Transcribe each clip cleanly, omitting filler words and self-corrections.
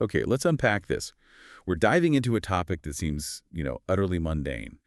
Okay, let's unpack this. We're diving into a topic that seems, utterly mundane.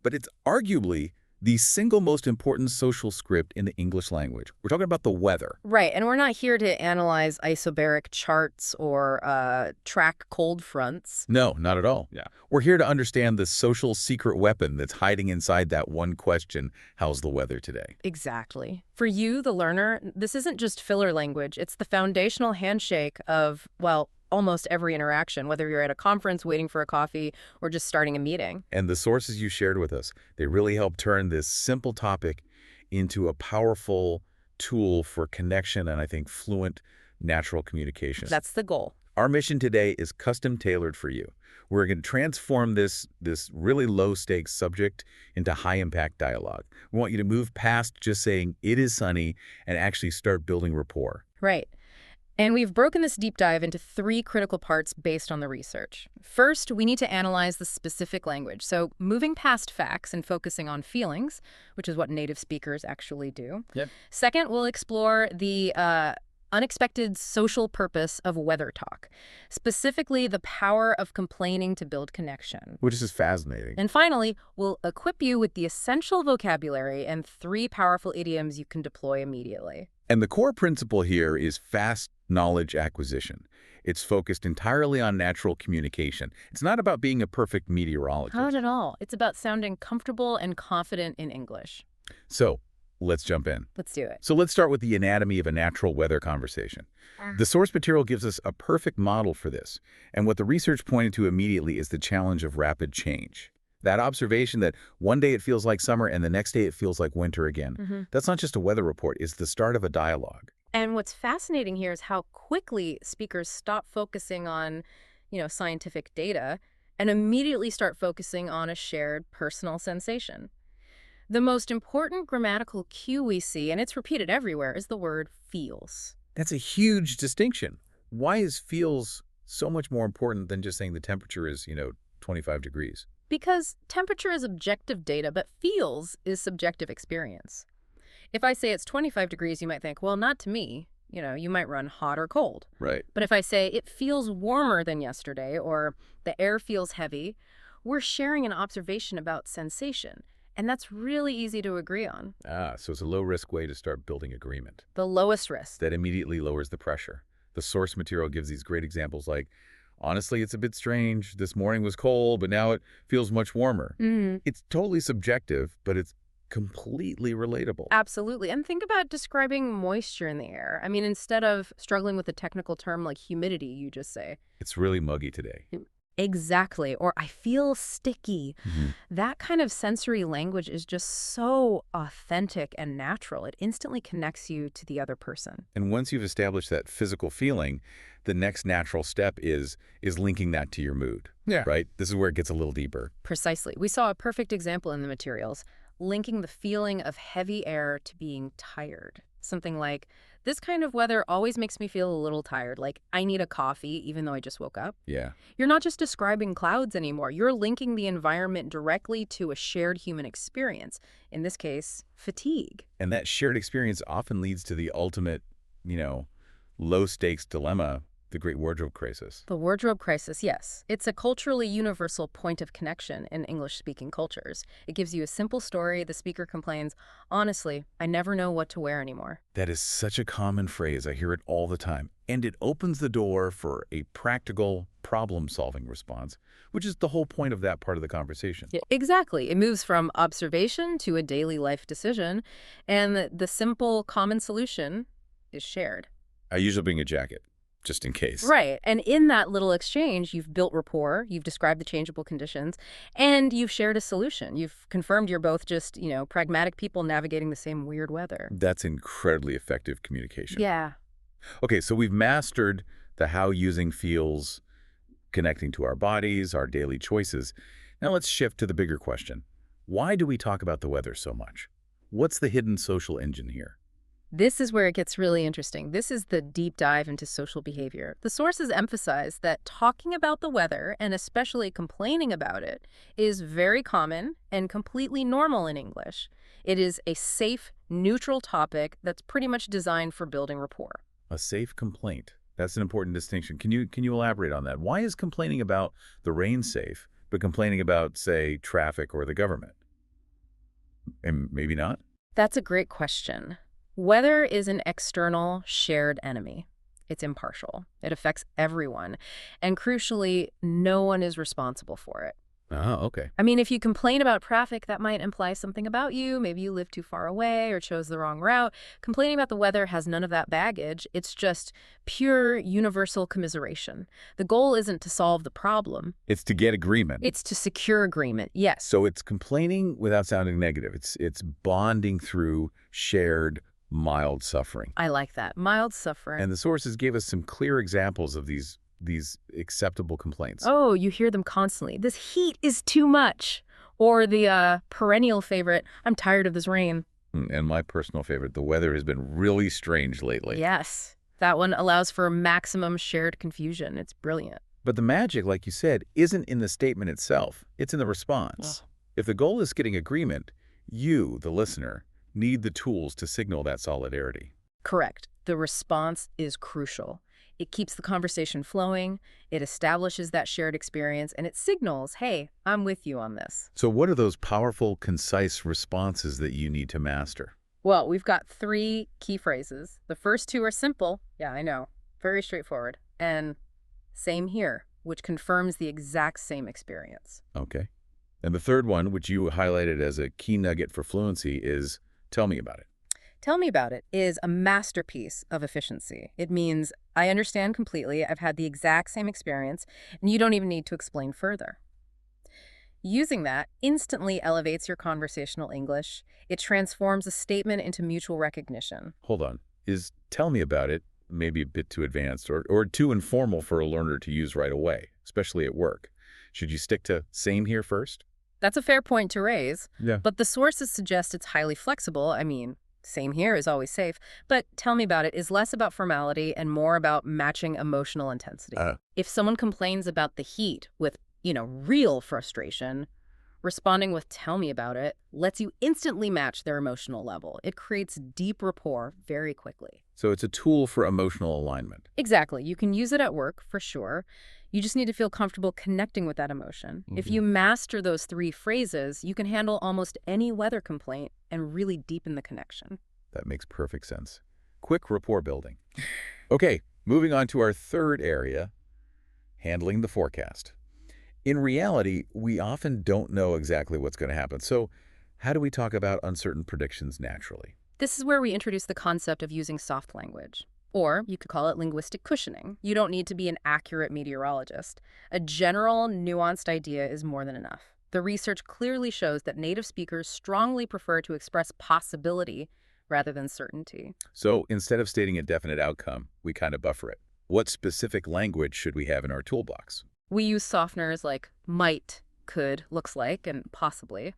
But it's arguably the single most important social script in the English language. We're talking about the weather. Right, and we're not here to analyze isobaric charts or track cold fronts. No, not at all. Yeah. We're here to understand the social secret weapon that's hiding inside that one question, how's the weather today? Exactly. For you, the learner, this isn't just filler language. It's the foundational handshake of, well, almost every interaction, whether you're at a conference, waiting for a coffee, or just starting a meeting. And the sources you shared with us, they really help turn this simple topic into a powerful tool for connection and, I think, fluent natural communication. That's the goal. Our mission today is custom tailored for you. We're going to transform this really low-stakes subject into high-impact dialogue. We want you to move past just saying, it is sunny, and actually start building rapport. Right. And we've broken this deep dive into 3 critical parts based on the research. First, we need to analyze the specific language. So moving past facts and focusing on feelings, which is what native speakers actually do. Yep. Second, we'll explore the unexpected social purpose of weather talk, specifically the power of complaining to build connection. Which is fascinating. And finally, we'll equip you with the essential vocabulary and 3 powerful idioms you can deploy immediately. And the core principle here is fast knowledge acquisition. It's focused entirely on natural communication. It's not about being a perfect meteorologist. Not at all. It's about sounding comfortable and confident in English. So let's jump in. Let's do it. So let's start with the anatomy of a natural weather conversation. The source material gives us a perfect model for this. And what the research pointed to immediately is the challenge of rapid change. That observation that one day it feels like summer and the next day it feels like winter again. That's not just a weather report, it's the start of a dialogue. And what's fascinating here is how quickly speakers stop focusing on, scientific data and immediately start focusing on a shared personal sensation. The most important grammatical cue we see, and it's repeated everywhere, is the word feels. That's a huge distinction. Why is feels so much more important than just saying the temperature is, 25 degrees? Because temperature is objective data, but feels is subjective experience. If I say it's 25 degrees, you might think, well, not to me. You might run hot or cold. Right. But if I say it feels warmer than yesterday or the air feels heavy, we're sharing an observation about sensation. And that's really easy to agree on. So it's a low-risk way to start building agreement. The lowest risk. That immediately lowers the pressure. The source material gives these great examples like, honestly, it's a bit strange. This morning was cold, but now it feels much warmer. It's totally subjective, but it's completely relatable. Absolutely. And think about describing moisture in the air. I mean, instead of struggling with a technical term like humidity, you just say, it's really muggy today. Exactly. Or I feel sticky. That kind of sensory language is just so authentic and natural. It instantly connects you to the other person. And once you've established that physical feeling, the next natural step is linking that to your mood. Yeah. Right? This is where it gets a little deeper. Precisely. We saw a perfect example in the materials, linking the feeling of heavy air to being tired. Something like, this kind of weather always makes me feel a little tired, like I need a coffee even though I just woke up. Yeah. You're not just describing clouds anymore. You're linking the environment directly to a shared human experience, in this case, fatigue. And that shared experience often leads to the ultimate, low-stakes dilemma, the Great Wardrobe Crisis. The wardrobe crisis, yes. It's a culturally universal point of connection in English-speaking cultures. It gives you a simple story. The speaker complains, honestly, I never know what to wear anymore. That is such a common phrase. I hear it all the time. And it opens the door for a practical problem-solving response, which is the whole point of that part of the conversation. Yeah, exactly. It moves from observation to a daily life decision, and the simple, common solution is shared. I usually bring a jacket, just in case. Right. And in that little exchange, you've built rapport, you've described the changeable conditions, and you've shared a solution. You've confirmed you're both just, pragmatic people navigating the same weird weather. That's incredibly effective communication. Yeah. Okay, so we've mastered the how using feels, connecting to our bodies, our daily choices. Now let's shift to the bigger question. Why do we talk about the weather so much? What's the hidden social engine here? This is where it gets really interesting. This is the deep dive into social behavior. The sources emphasize that talking about the weather, and especially complaining about it, is very common and completely normal in English. It is a safe, neutral topic that's pretty much designed for building rapport. A safe complaint. That's an important distinction. Can you elaborate on that? Why is complaining about the rain safe, but complaining about, say, traffic or the government? And maybe not? That's a great question. Weather is an external shared enemy. It's impartial. It affects everyone. And crucially, no one is responsible for it. Oh, okay. I mean, if you complain about traffic, that might imply something about you. Maybe you live too far away or chose the wrong route. Complaining about the weather has none of that baggage. It's just pure universal commiseration. The goal isn't to solve the problem. It's to get agreement. It's to secure agreement, yes. So it's complaining without sounding negative. It's bonding through shared mild suffering. I like that. Mild suffering. And the sources gave us some clear examples of these acceptable complaints. Oh, you hear them constantly. This heat is too much. Or the perennial favorite, I'm tired of this rain. And my personal favorite, the weather has been really strange lately. Yes, that one allows for maximum shared confusion. It's brilliant. But the magic, like you said, isn't in the statement itself. It's in the response. Ugh. If the goal is getting agreement, you, the listener, need the tools to signal that solidarity. Correct. The response is crucial. It keeps the conversation flowing, it establishes that shared experience, and it signals, hey, I'm with you on this. So what are those powerful, concise responses that you need to master? Well, we've got 3 key phrases. The first 2 are simple. Yeah, I know. Very straightforward. And same here, which confirms the exact same experience. Okay. And the third one, which you highlighted as a key nugget for fluency, is tell me about it. Tell me about it is a masterpiece of efficiency. It means I understand completely, I've had the exact same experience, and you don't even need to explain further. Using that instantly elevates your conversational English. It transforms a statement into mutual recognition. Hold on. Is tell me about it maybe a bit too advanced or too informal for a learner to use right away, especially at work? Should you stick to same here first? That's a fair point to raise, Yeah. but the sources suggest it's highly flexible. I mean, same here is always safe, but tell me about it is less about formality and more about matching emotional intensity. If someone complains about the heat with, real frustration, responding with tell me about it lets you instantly match their emotional level. It creates deep rapport very quickly. So it's a tool for emotional alignment. Exactly. You can use it at work for sure. You just need to feel comfortable connecting with that emotion. If you master those 3 phrases, you can handle almost any weather complaint and really deepen the connection. That makes perfect sense. Quick rapport building. Okay, moving on to our third area, handling the forecast. In reality, we often don't know exactly what's going to happen. So how do we talk about uncertain predictions naturally? This is where we introduce the concept of using soft language. Or you could call it linguistic cushioning. You don't need to be an accurate meteorologist. A general, nuanced idea is more than enough. The research clearly shows that native speakers strongly prefer to express possibility rather than certainty. So instead of stating a definite outcome, we kind of buffer it. What specific language should we have in our toolbox? We use softeners like might, could, looks like, and possibly.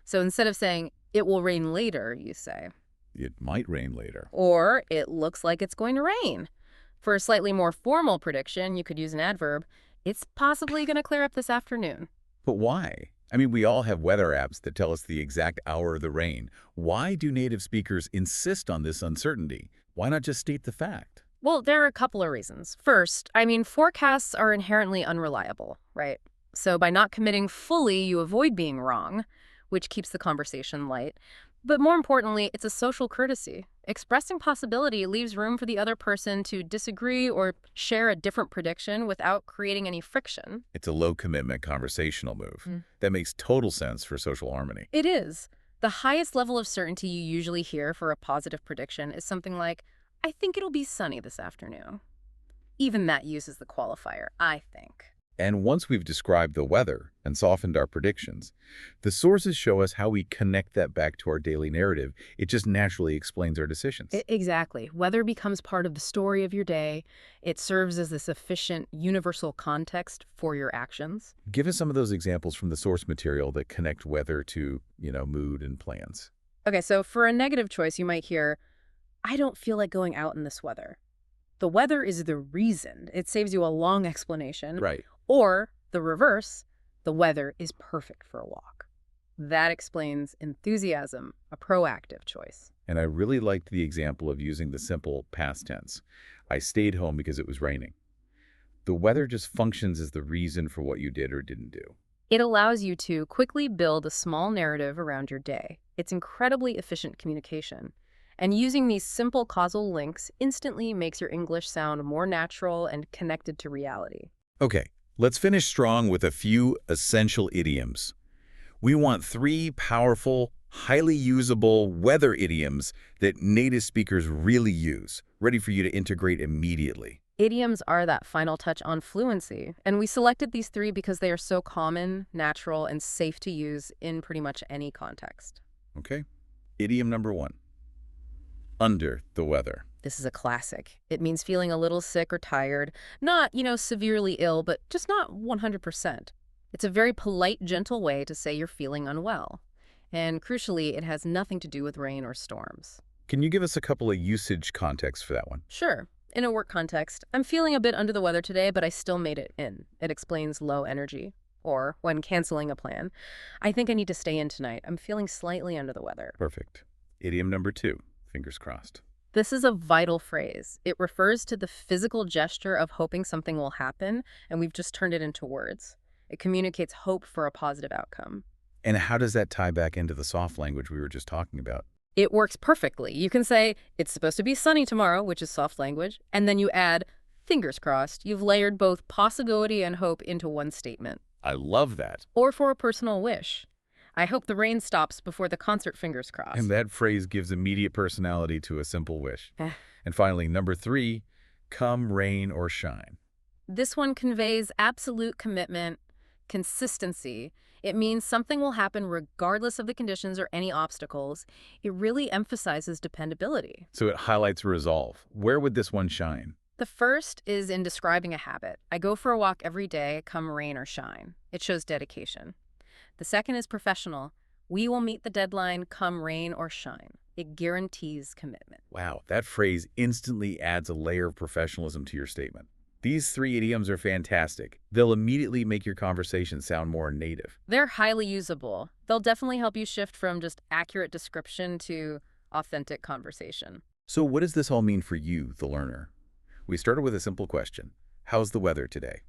So instead of saying, it will rain later, you say, It might rain later. or it looks like it's going to rain. For a slightly more formal prediction, you could use an adverb. It's possibly going to clear up this afternoon. But why? I mean, we all have weather apps that tell us the exact hour of the rain. Why do native speakers insist on this uncertainty? Why not just state the fact? Well, there are a couple of reasons. First, forecasts are inherently unreliable, right? So by not committing fully, you avoid being wrong, which keeps the conversation light. But more importantly, it's a social courtesy. Expressing possibility leaves room for the other person to disagree or share a different prediction without creating any friction. It's a low-commitment conversational move. That makes total sense for social harmony. It is. The highest level of certainty you usually hear for a positive prediction is something like, I think it'll be sunny this afternoon. Even that uses the qualifier, I think. And once we've described the weather and softened our predictions, the sources show us how we connect that back to our daily narrative. It just naturally explains our decisions. Exactly. Weather becomes part of the story of your day. It serves as this efficient, universal context for your actions. Give us some of those examples from the source material that connect weather to, mood and plans. Okay, so for a negative choice, you might hear, I don't feel like going out in this weather. The weather is the reason. It saves you a long explanation. Right. Or the reverse, the weather is perfect for a walk. That explains enthusiasm, a proactive choice. And I really liked the example of using the simple past tense. I stayed home because it was raining. The weather just functions as the reason for what you did or didn't do. It allows you to quickly build a small narrative around your day. It's incredibly efficient communication. And using these simple causal links instantly makes your English sound more natural and connected to reality. Okay, let's finish strong with a few essential idioms. We want three powerful, highly usable weather idioms that native speakers really use, ready for you to integrate immediately. Idioms are that final touch on fluency, and we selected these three because they are so common, natural, and safe to use in pretty much any context. Okay? Idiom number one, under the weather. This is a classic. It means feeling a little sick or tired, not, severely ill, but just not 100%. It's a very polite, gentle way to say you're feeling unwell. And crucially, it has nothing to do with rain or storms. Can you give us a couple of usage contexts for that one? Sure. In a work context, I'm feeling a bit under the weather today, but I still made it in. It explains low energy. Or, when canceling a plan, I think I need to stay in tonight. I'm feeling slightly under the weather. Perfect. Idiom number two, fingers crossed. This is a vital phrase. It refers to the physical gesture of hoping something will happen, and we've just turned it into words. It communicates hope for a positive outcome. And how does that tie back into the soft language we were just talking about? It works perfectly. You can say, it's supposed to be sunny tomorrow, which is soft language, and then you add, fingers crossed. You've layered both possibility and hope into one statement. I love that. Or for a personal wish. I hope the rain stops before the concert, fingers crossed. And that phrase gives immediate personality to a simple wish. Eh. And finally, number three, come rain or shine. This one conveys absolute commitment, consistency. It means something will happen regardless of the conditions or any obstacles. It really emphasizes dependability. So it highlights resolve. Where would this one shine? The first is in describing a habit. I go for a walk every day, come rain or shine. It shows dedication. The second is professional. We will meet the deadline, come rain or shine. It guarantees commitment. Wow, that phrase instantly adds a layer of professionalism to your statement. These three idioms are fantastic. They'll immediately make your conversation sound more native. They're highly usable. They'll definitely help you shift from just accurate description to authentic conversation. So what does this all mean for you, the learner? We started with a simple question. How's the weather today?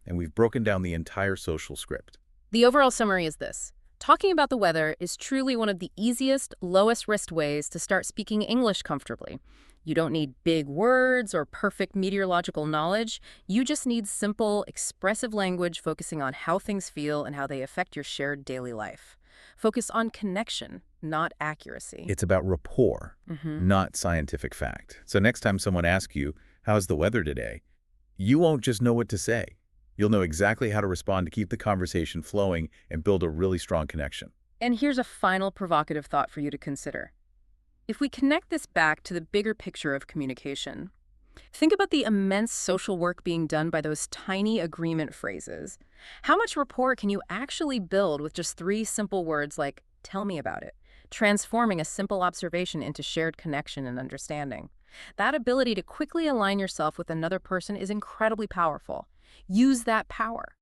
And we've broken down the entire social script. The overall summary is this. Talking about the weather is truly one of the easiest, lowest risk ways to start speaking English comfortably. You don't need big words or perfect meteorological knowledge. You just need simple, expressive language focusing on how things feel and how they affect your shared daily life. Focus on connection, not accuracy. It's about rapport, not scientific fact. So next time someone asks you, how's the weather today? You won't just know what to say. You'll know exactly how to respond to keep the conversation flowing and build a really strong connection. And here's a final provocative thought for you to consider. If we connect this back to the bigger picture of communication, think about the immense social work being done by those tiny agreement phrases. How much rapport can you actually build with just three simple words like, tell me about it, transforming a simple observation into shared connection and understanding? That ability to quickly align yourself with another person is incredibly powerful. Use that power.